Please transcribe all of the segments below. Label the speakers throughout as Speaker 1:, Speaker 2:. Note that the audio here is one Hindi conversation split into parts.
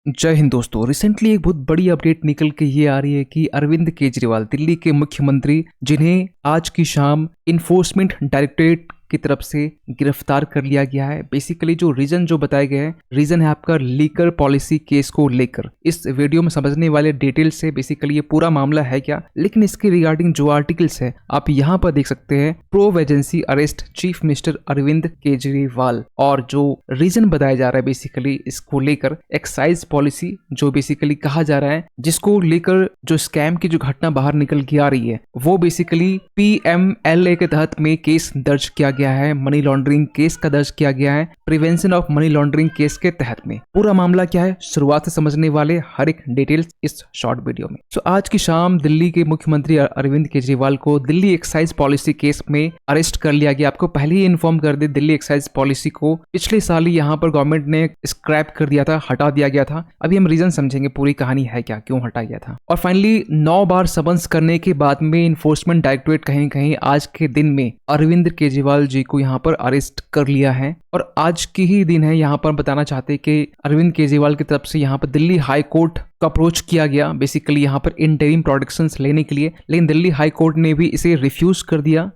Speaker 1: जय हिंद दोस्तों। रिसेंटली एक बहुत बड़ी अपडेट निकल के ये आ रही है कि अरविंद केजरीवाल दिल्ली के मुख्यमंत्री, जिन्हें आज की शाम इन्फोर्समेंट डायरेक्टरेट की तरफ से गिरफ्तार कर लिया गया है। बेसिकली जो रीजन जो बताए गए हैं, रीजन है आपका लीकर पॉलिसी केस को लेकर। इस वीडियो में समझने वाले डिटेल्स से बेसिकली ये पूरा मामला है क्या, लेकिन इसके रिगार्डिंग जो आर्टिकल्स है आप यहाँ पर देख सकते हैं। Probe agency arrest chief minister Arvind Kejriwal, और जो रीजन बताया जा रहा है बेसिकली इसको लेकर एक्साइज पॉलिसी जो बेसिकली कहा जा रहा है, जिसको लेकर जो स्कैम की जो घटना बाहर निकल के आ रही है वो बेसिकली PMLA के तहत में केस दर्ज किया गया है। मनी लॉन्ड्रिंग केस का दर्ज किया गया है prevention of money laundering case के तहत में। पूरा मामला क्या है शुरुआत से समझने वाले हर एक डिटेल्स इस शॉर्ट वीडियो में। आज की शाम दिल्ली के मुख्यमंत्री अरविंद केजरीवाल को दिल्ली एक्साइज पॉलिसी केस में अरेस्ट कर लिया गया। आपको पहले ही इन्फॉर्म कर दे, दिल्ली एक्साइज पॉलिसी को पिछले साल ही यहाँ पर गवर्नमेंट ने स्क्रैप कर दिया था, हटा दिया गया था। अभी हम रीजन समझेंगे पूरी कहानी है क्या, क्यों हटाया गया था। और फाइनली 9 बार समन्स करने के बाद में इन्फोर्समेंट डायरेक्टरेट कहीं कहीं आज के दिन में अरविंद केजरीवाल जी को यहाँ पर अरेस्ट कर लिया है। और आज की ही दिन है, यहाँ पर बताना चाहते कि अरविंद केजरीवाल की तरफ से यहाँ पर दिल्ली हाई कोर्ट का अप्रोच किया गया बेसिकली यहाँ पर इंटरिम प्रोटेक्शंस लेने के लिए, लेकिन दिल्ली हाई कोर्ट ने भी इसे रिफ्यूज कर दिया।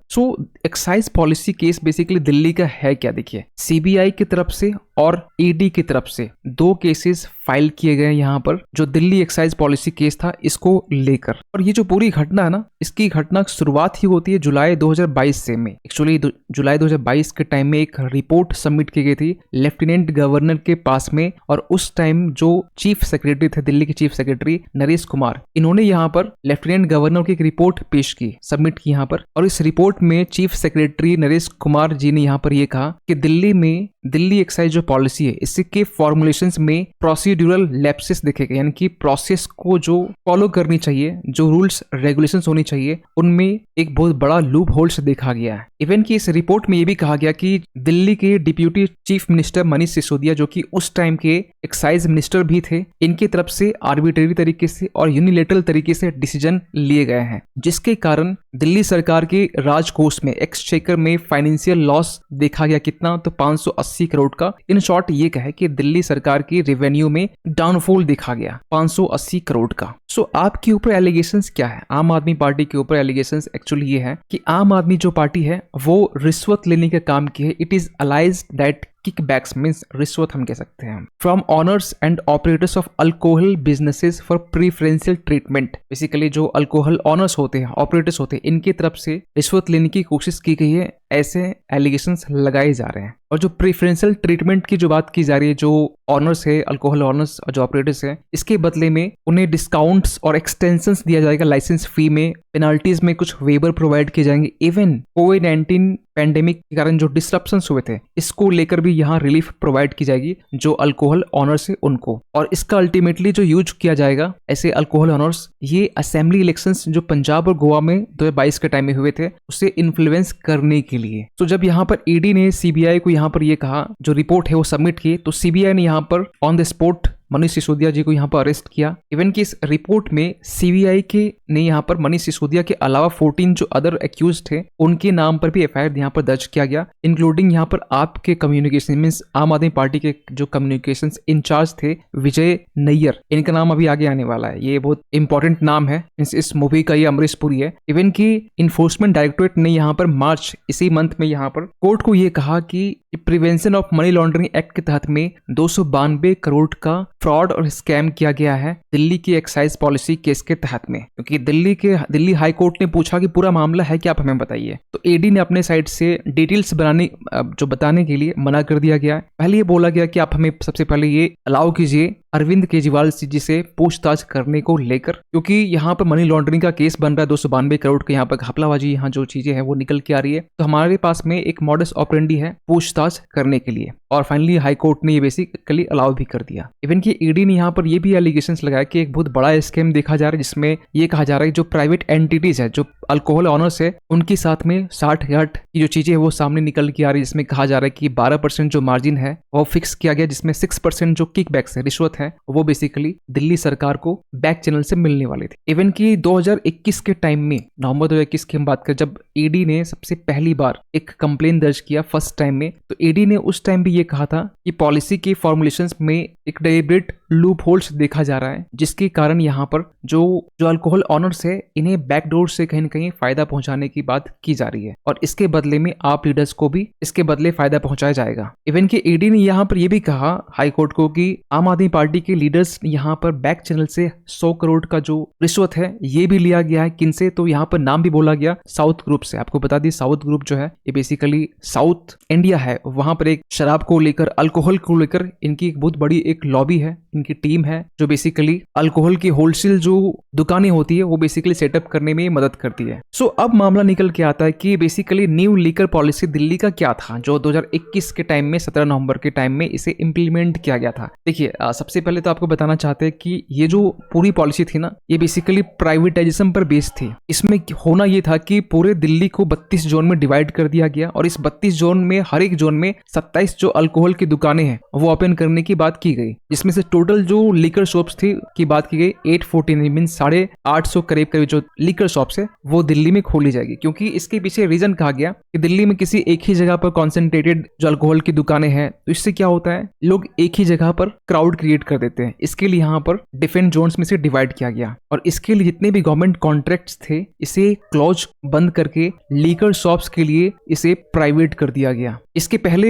Speaker 1: Excise policy case basically Delhi का है क्या, देखिए CBI की तरफ से और ED की तरफ से 2 केसेस फाइल किए गए यहाँ पर जो दिल्ली एक्साइज पॉलिसी केस था इसको लेकर। और ये जो पूरी घटना है ना, इसकी घटना शुरुआत ही होती है जुलाई 2022 से में। एक्चुअली जुलाई 2022 के टाइम में एक रिपोर्ट सबमिट की गई थी लेफ्टिनेंट गवर्नर के पास में, और उस टाइम जो चीफ सेक्रेटरी थे, दिल्ली के चीफ सेक्रेटरी नरेश कुमार, इन्होंने यहाँ पर लेफ्टिनेंट गवर्नर की एक रिपोर्ट पेश की, सबमिट की यहाँ पर। और इस रिपोर्ट में चीफ सेक्रेटरी नरेश कुमार जी ने यहाँ पर यह कहा कि दिल्ली में दिल्ली एक्साइज जो पॉलिसी है इसके फॉर्मुलेशंस में प्रोसीड्यूरल लैप्सेस देखे गए, यानी कि प्रोसेस को जो फॉलो करनी चाहिए, जो रूल्स रेगुलेशंस होनी चाहिए, उनमें एक बहुत बड़ा लूप होल्स देखा गया है। इवन की इस रिपोर्ट में यह भी कहा गया कि दिल्ली के deputy chief minister Manish Sisodia, जो कि उस टाइम के एक्साइज मिनिस्टर भी थे, इनकी तरफ से आर्बिट्रेरी तरीके से और यूनिलेटरल तरीके से डिसीजन लिए गए हैं, जिसके कारण दिल्ली सरकार के राजकोष में एक्सचेकर में फाइनेंशियल लॉस देखा गया। कितना तो 580 करोड़ का। इन शॉर्ट ये कहे कि दिल्ली सरकार की रेवेन्यू में डाउनफॉल देखा गया 580 करोड़ का। आपके ऊपर एलिगेशंस क्या है? आम आदमी पार्टी के ऊपर एलिगेशंस एक्चुअली ये है कि आम आदमी जो पार्टी है वो रिश्वत लेने का काम की है। It is alleged that kickbacks means रिश्वत हम कह सकते हैं, from owners and operators of alcohol businesses for preferential treatment. Basically जो अल्कोहल ऑनर्स होते हैं, ऑपरेटर्स होते हैं, इनकी तरफ से रिश्वत लेने की कोशिश की गई है, ऐसे एलिगेशंस लगाए जा रहे हैं। और जो प्रीफरेंशियल ट्रीटमेंट की जो बात की जा रही है, जो ऑनर्स है, अल्कोहल ऑनर्स और जो ऑपरेटर्स है, इसके बदले में उन्हें डिस्काउंट्स और एक्सटेंशंस दिया जाएगा लाइसेंस फी में, पेनाल्टीज में कुछ वेबर प्रोवाइड किए जाएंगे। इवन कोविड-19 पैंडेमिक के कारण जो डिस्ट्रप्शंस हुए थे, इसको लेकर भी यहाँ रिलीफ प्रोवाइड की जाएगी जो अल्कोहल ऑनर्स है उनको। और इसका अल्टीमेटली जो यूज किया जाएगा ऐसे अल्कोहल ऑनर्स, ये असेंबली इलेक्शंस जो पंजाब और गोवा में 2022 के टाइम में हुए थे उसे इन्फ्लुएंस करने के लिए। तो जब यहाँ पर ED ने CBI को यहाँ पर ये कहा, जो रिपोर्ट है वो सबमिट की, तो CBI ने यहाँ पर on the spot Manish Sisodia ji को यहाँ पर अरेस्ट किया। इवन कि इस रिपोर्ट में CBI के ने यहाँ पर मनीष सिसोदिया के अलावा 14 जो अदर एक्यूज थे उनके नाम पर भी FIR यहाँ पर दर्ज किया गया, इंक्लूडिंग यहाँ पर आपके कम्युनिकेशन मींस आम आदमी पार्टी के जो कम्युनिकेशन इंचार्ज थे विजय नैयर, इनका नाम अभी आगे आने वाला है। ये बहुत इंपॉर्टेंट नाम है, इस मूवी का ये अमरीश पुरी है। इवन की इन्फोर्समेंट डायरेक्टरेट ने यहाँ पर मार्च इसी मंथ में यहाँ पर कोर्ट को ये कहा कि prevention of money laundering act के तहत में 292 करोड़ का फ्रॉड और स्कैम किया गया है दिल्ली की एक्साइज पॉलिसी केस के तहत में। क्योंकि दिल्ली हाई कोर्ट ने पूछा कि पूरा मामला है क्या, आप हमें बताइए, तो ED ने अपने साइड से डिटेल्स बताने के लिए मना कर दिया गया। पहले ये बोला गया कि आप हमें सबसे पहले ये अलाउ कीजिए अरविंद केजरीवाल जी से पूछताछ करने को लेकर, क्योंकि यहाँ पर मनी लॉन्ड्रिंग का केस बन रहा है 292 करोड़ का, यहाँ पर घपलाबाजी, यहाँ जो चीजें हैं वो निकल के आ रही है। तो हमारे पास में एक मॉडस ऑपरेंडी है पूछताछ करने के लिए, और फाइनली हाई कोर्ट ने ये बेसिकली अलाउ भी कर दिया। इवन कि ED ने यहाँ पर ये भी एलिगेशंस लगाया कि एक बहुत बड़ा स्कैम देखा जा रहा है, जिसमें ये कहा जा रहा है जो प्राइवेट एंटिटीज है, जो अल्कोहल ऑनर्स है, उनके साथ में 60-60 की जो चीजें है वो सामने निकल के आ रही है, जिसमें कहा जा रहा है कि 12% जो मार्जिन है वो फिक्स किया गया, जिसमें 6% जो किकबैक्स है, रिश्वत है, वो बेसिकली दिल्ली सरकार को बैक चैनल से मिलने वाली थी। इवन कि 2021 के टाइम में, नवंबर 2021 की हम बात करें, जब ED ने सबसे पहली बार एक कंप्लेन दर्ज किया फर्स्ट टाइम में, तो ED ने उस टाइम भी ये कहा था कि पॉलिसी के फॉर्मुलेशंस में एक डेलिब्रेट लूप होल्स देखा जा रहा है, जिसके कारण यहाँ पर जो अल्कोहल ऑनर्स है इन्हें बैकडोर से कहीं न कहीं फायदा पहुंचाने की बात की जा रही है और इसके बदले में आप लीडर्स को भी इसके बदले फायदा पहुंचाया जाएगा। इवन के ईडी ने यहाँ पर यह भी कहा हाई कोर्ट को कि आम आदमी पार्टी के लीडर्स यहाँ पर बैक चैनल से 100 करोड़ का जो रिश्वत है ये भी लिया गया है। किनसे? तो यहाँ पर नाम भी बोला गया साउथ ग्रुप से। आपको बता दी साउथ ग्रुप जो है ये बेसिकली साउथ इंडिया है, वहां पर एक शराब को लेकर, अल्कोहल को लेकर इनकी एक बहुत बड़ी एक लॉबी है, इनकी टीम है जो बेसिकली अल्कोहल की होलसेल जो दुकानें होती है वो बेसिकली सेटअप करने में मदद करती है। सो अब मामला निकल के आता है कि basically new liquor policy Delhi का क्या था जो 2021 के टाइम में 17 नवंबर के टाइम में इसे इंप्लीमेंट किया गया था। देखिए सबसे पहले तो आपको बताना चाहते हैं कि ये जो पूरी पॉलिसी थी ना ये बेसिकली प्राइवेटाइजेशन पर बेस्ड थी। इसमें होना ये था कि पूरे दिल्ली को 32 जोन में डिवाइड कर दिया गया और इस 32 जोन में हर एक जोन में 27 जो अल्कोहल की दुकानें हैं वो ओपन करने की बात की गई, जिसमें से टोटल जो लीकर शॉप्स थी की बात की गई 849 मीन 850 करीब जो लीकर शॉप्स है वो दिल्ली में खोली जाएगी। क्योंकि इसके पीछे रीजन कहा गया कि दिल्ली में किसी एक ही जगह पर कॉन्सेंट्रेटेड जो अल्कोहल की दुकानें हैं तो इससे क्या होता है लोग एक ही जगह पर क्राउड क्रिएट कर देते हैं। इसके लिए यहाँ पर डिफरेंट जोन्स में से डिवाइड किया गया और इसके लिए जितने भी गवर्नमेंट कॉन्ट्रैक्ट्स थे इसे क्लोज बंद करके लीकर शॉप्स के लिए इसे प्राइवेट कर दिया गया। इसके पहले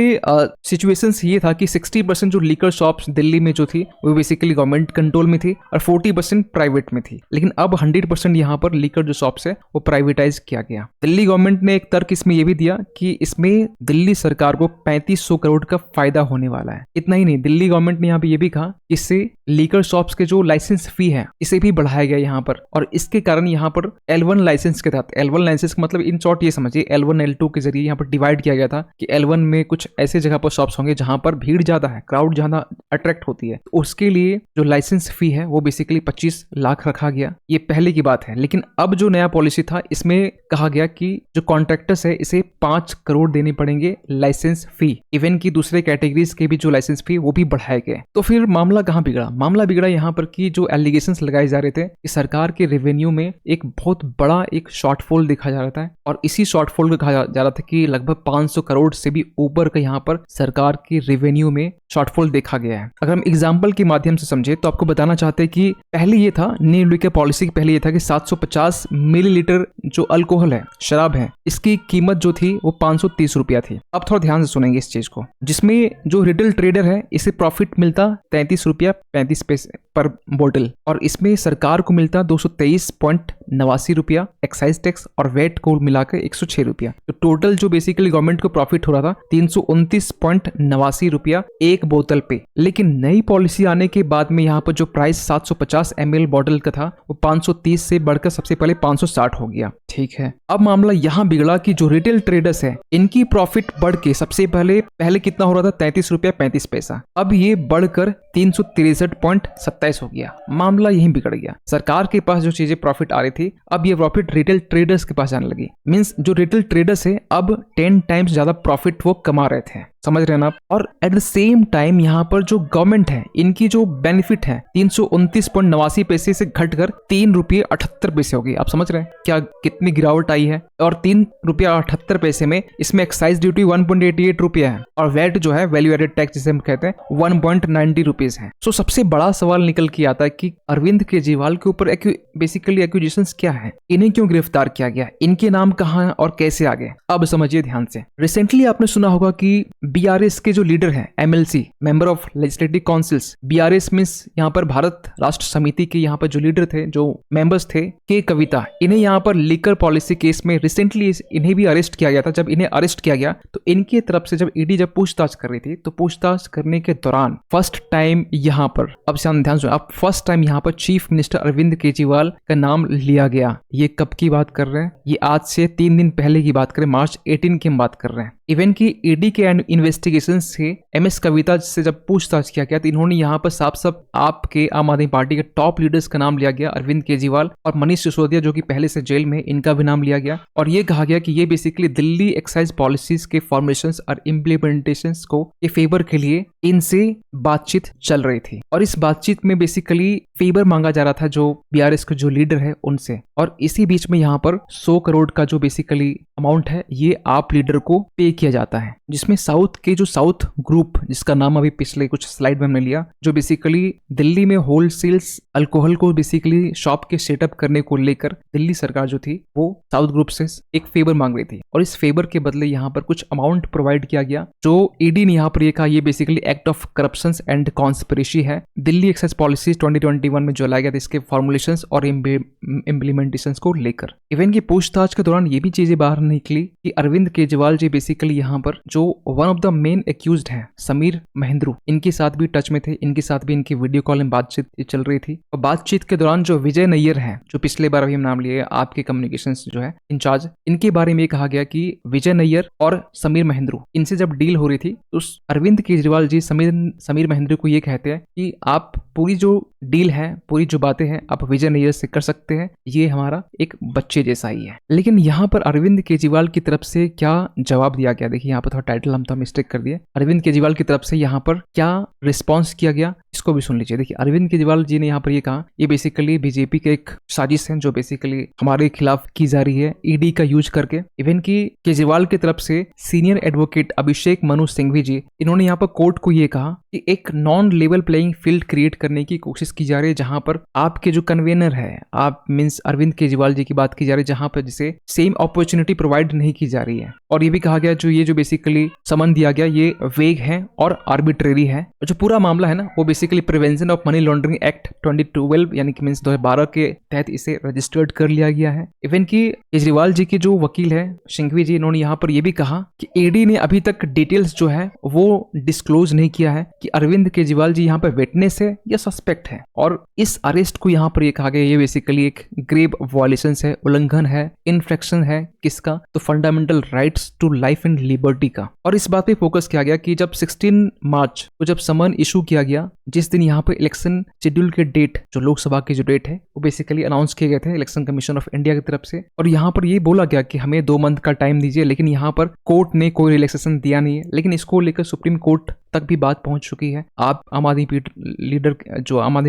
Speaker 1: सिचुएशंस ये था कि 60% जो लीकर शॉप्स दिल्ली में जो थी वो बेसिकली गवर्नमेंट कंट्रोल में थी और 40% प्राइवेट में थी, लेकिन अब 100% यहाँ पर लीकर जो शॉप्स है वो प्राइवेटाइज किया गया। दिल्ली गवर्नमेंट ने एक तर्क इसमें ये भी दिया कि इसमें दिल्ली सरकार को 3500 करोड़ का फायदा होने वाला है। इतना ही नहीं, दिल्ली गवर्नमेंट ने यहाँ पे ये भी कहा इससे लीकर शॉप्स के जो लाइसेंस फी है इसे भी बढ़ाया गया यहाँ पर और इसके कारण यहाँ पर L1 लाइसेंस के तहत, L1 लाइसेंस का मतलब इन शॉर्ट ये समझिए L1 L2 के जरिए यहाँ पर डिवाइड किया गया था कि L1 में कुछ ऐसे जगह पर शॉप्स होंगे जहां पर भीड़ ज्यादा है, क्राउड ज्यादा अट्रैक्ट होती है, तो उसके लिए जो लाइसेंस फी है वो बेसिकली 25 लाख रखा गया। ये पहले की बात है। लेकिन अब जो नया पॉलिसी था इसमें कहा गया कि जो कॉन्ट्रैक्टर्स है इसे 5 करोड़ देने पड़ेंगे लाइसेंस फी। इवन की दूसरे कैटेगरीज के भी जो लाइसेंस फी वो भी बढ़ाए गए। तो फिर मामला कहाँ बिगड़ा? मामला बिगड़ा यहाँ पर कि जो एलिगेशंस लगाए जा रहे थे कि सरकार के रेवेन्यू में एक बहुत बड़ा एक शॉर्टफॉल देखा जा रहा था और इसी शॉर्टफॉल को कहा जा रहा था कि लगभग 500 करोड़ से भी ऊपर का यहाँ पर सरकार की रेवेन्यू में शॉर्टफॉल देखा गया है। अगर हम एग्जांपल के माध्यम से समझे तो आपको बताना चाहते हैं कि पहले ये था न्यू लीकर पॉलिसी के पहले ये था कि 750 मिलीलीटर जो अल्कोहल है, शराब है, इसकी कीमत जो थी वो 530 रुपया थी। अब थोड़ा ध्यान से सुनेंगे इस चीज को, जिसमें जो रिटेल ट्रेडर है इसे प्रॉफिट मिलता 33 रुपया 35 पैसे पर बोतल और इसमें सरकार को मिलता 223.89 रुपया एक्साइज टैक्स और वेट को मिलाकर 106 रुपया। तो टोटल जो बेसिकली गवर्नमेंट को प्रॉफिट हो रहा था 329.89 रुपया एक बोतल पे। लेकिन नई पॉलिसी आने के बाद में यहाँ पर जो प्राइस 750 ml बॉटल का था वो 530 से बढ़कर सबसे पहले 560 हो गया। ठीक है, अब मामला यहाँ बिगड़ा कि जो रिटेल ट्रेडर्स है इनकी प्रॉफिट बढ़ के सबसे पहले कितना हो रहा था 33 रुपया 35 पैसा, अब ये बढ़कर 363.27 हो गया। मामला यहीं बिगड़ गया। सरकार के पास जो चीजें प्रॉफिट आ रही थी अब ये प्रॉफिट रिटेल ट्रेडर्स के पास आने लगी। मींस जो रिटेल ट्रेडर्स है अब 10 टाइम्स ज्यादा प्रॉफिट वो कमा रहे थे। समझ रहे हैं ना आप? और एट द सेम टाइम यहाँ पर जो गवर्नमेंट है इनकी जो बेनिफिट है 329.89 पैसे से घटकर 3 रुपये 78 पैसे हो गई। आप समझ रहे हैं क्या कितनी गिरावट आई है? और 3 रुपया 78 पैसे में इसमें एक्साइज ड्यूटी 1.88 रुपया है और वैट जो है वैल्यू एडेड टैक्स जिसे हम कहते हैं 1.90 रुपीज है। सो सबसे बड़ा सवाल निकल के आता है कि अरविंद केजरीवाल के ऊपर बेसिकली एक्यूजेशंस क्या है, इन्हें क्यों गिरफ्तार किया गया, इनके नाम कहाँ और कैसे आगे? अब समझिए ध्यान से। रिसेंटली आपने सुना होगा कि बीआरएस के जो लीडर हैं MLC member of legislative councils, BRS means यहाँ पर भारत राष्ट्र समिति के यहाँ पर जो लीडर थे, जो मेंबर्स थे, के कविता, इन्हें यहाँ पर लीकर पॉलिसी केस में रिसेंटली इन्हें भी अरेस्ट किया गया था। जब इन्हें अरेस्ट किया गया तो इनकी तरफ से जब ईडी जब पूछताछ कर रही थी तो पूछताछ करने के दौरान फर्स्ट टाइम यहाँ पर, अब ध्यान सुनो, अब फर्स्ट टाइम यहाँ पर चीफ मिनिस्टर अरविंद केजरीवाल का नाम लिया गया। ये कब की बात कर रहे हैं? ये आज से 3 दिन पहले की बात करें, मार्च 18 की हम बात कर रहे हैं। इवन की ईडी के इन्वेस्टिगेशन से MS कविता से जब पूछताछ किया गया तो इन्होंने यहाँ पर साफ आपके आम आदमी पार्टी के टॉप लीडर्स का नाम लिया गया, अरविंद केजरीवाल और मनीष सिसोदिया जो कि पहले से जेल में, इनका भी नाम लिया गया और ये कहा गया कि ये बेसिकली दिल्ली एक्साइज पॉलिसीज के फॉर्मुलेशंस और इम्प्लीमेंटेशंस को के फेवर के लिए इनसे बातचीत चल रही थी और इस बातचीत में बेसिकली फेवर मांगा जा रहा था जो बीआरएस के जो लीडर है उनसे। और इसी बीच में यहाँ पर 100 करोड़ का जो बेसिकली अमाउंट है ये आप लीडर को पे किया जाता है, जिसमें साउथ ग्रुप, जिसका नाम अभी पिछले कुछ स्लाइड में हमने लिया, जो बेसिकली दिल्ली में होलसेल्स अल्कोहल को बेसिकली शॉप के सेटअप करने को लेकर दिल्ली सरकार जो थी वो साउथ ग्रुप से एक फेवर मांग रही थी और इस फेवर के बदले यहाँ पर कुछ अमाउंट प्रोवाइड किया गया। जो ईडी ने यहाँ पर ये कहा ये basically act of corruption and conspiracy है। दिल्ली एक्साइज पॉलिसी 2021 में जो लाया गया था इसके फॉर्मुलेशंस और इम्प्लीमेंटेशंस को लेकर। इवेंट की पूछताछ के दौरान ये भी चीजें बाहर निकली कि अरविंद केजरीवाल जी बेसिकली यहाँ पर जो one of the main accused हैं समीर महेंद्रू, इनके साथ भी टच में थे, इनके साथ भी इनकी वीडियो कॉल में बातचीत चल रही थी। और बातचीत के दौरान जो विजय नैयर हैं, जो पिछले बार अभी हम नाम लिए आपके कम्युनिकेशंस जो है इंचार्ज, इनके बारे में कहा गया कि विजय नैयर और समीर महेंद्रू, इनसे जब डील हो रही थी तो अरविंद केजरीवाल जी समीर महेंद्रू को ये कहते हैं कि आप पूरी जो डील है, पूरी जो बातें हैं आप विजय नैयर से कर सकते हैं, ये हमारा एक बच्चे जैसा ही है। लेकिन यहाँ पर अरविंद केजरीवाल की तरफ से क्या जवाब दिया गया, देखिए यहाँ पर थोड़ा टाइटल हम तो मिस्टेक कर दिए। अरविंद केजरीवाल की तरफ से यहाँ पर क्या रिस्पॉन्स किया गया इसको भी सुन लीजिए। देखिए अरविंद केजरीवाल जी ने यहाँ पर ये कहा ये बेसिकली बीजेपी के एक साजिश है जो बेसिकली हमारे खिलाफ की जा रही है ईडी का यूज करके। इवन की केजरीवाल की तरफ से सीनियर एडवोकेट अभिषेक मनु सिंघवी जी, इन्होंने यहाँ पर कोर्ट को ये कहा कि एक non level playing field create करने की कोशिश की जा रही है, जहां पर आपके जो कन्वेनर है, आप मींस अरविंद केजरीवाल जी की बात की जा रही है, जहां पर जिसे सेम अपॉर्चुनिटी प्रोवाइड नहीं की जा रही है। और ये भी कहा गया जो ये जो बेसिकली समन दिया गया ये वेग है और आर्बिट्रेरी है। जो पूरा मामला है ना वो basically prevention of money laundering act 2012 यानी कि मींस 2012 के तहत इसे रजिस्टर्ड कर लिया गया है। इवन की केजरीवाल जी के जो वकील है सिंघवी जी, इन्होंने यहाँ पर यह भी कहा कि ईडी ने अभी तक डिटेल्स जो है वो डिस्क्लोज नहीं किया है कि अरविंद केजरीवाल जी यहाँ पर विटनेस है या सस्पेक्ट है। और इस अरेस्ट को यहाँ पर ये कहा गया ये बेसिकली एक ग्रेव वायलेशंस है, उल्लंघन है, इन्फ्रैक्शन है किसका, तो fundamental rights to life and liberty का। और इस बात पे फोकस किया गया कि जब 16 मार्च को जब समन इशू किया गया, जिस दिन यहाँ पे इलेक्शन शेड्यूल के डेट, जो लोकसभा की जो डेट है वो बेसिकली अनाउंस किए गए थे इलेक्शन कमीशन ऑफ इंडिया की तरफ से। और यहाँ पर ये बोला गया कि हमें 2 मंथ का टाइम दीजिए, लेकिन यहाँ पर कोर्ट ने कोई रिलैक्सेशन दिया नहीं है। लेकिन इसको लेकर सुप्रीम कोर्ट तक भी बात पहुंच चुकी है। आप आम आदमी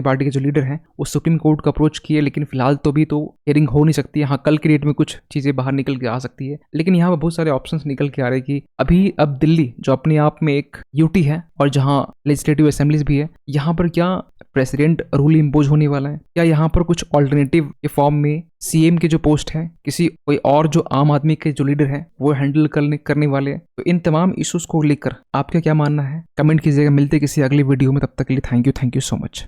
Speaker 1: पार्टी के जो लीडर हैं वो सुप्रीम कोर्ट को अप्रोच किए, लेकिन फिलहाल तो भी तो हियरिंग हो नहीं सकती है। हाँ, कल की डेट में कुछ चीजें बाहर निकल के आ सकती है, लेकिन यहाँ पर बहुत सारे ऑप्शंस निकल के आ रहे हैं कि अब दिल्ली जो अपने आप में एक यूटी है और जहाँ लेजिस्लेटिव असेंबलीज भी है, यहाँ पर क्या प्रेसिडेंट रूल इम्पोज होने वाला है, क्या यहाँ पर कुछ ऑल्टरनेटिव के फॉर्म में सीएम के जो पोस्ट है कोई और जो आम आदमी के जो लीडर है वो हैंडल करने वाले हैं। तो इन तमाम इश्यूज को लेकर आपका क्या मानना है कमेंट कीजिएगा। मिलते किसी अगली वीडियो में, तब तक के लिए थैंक यू सो मच।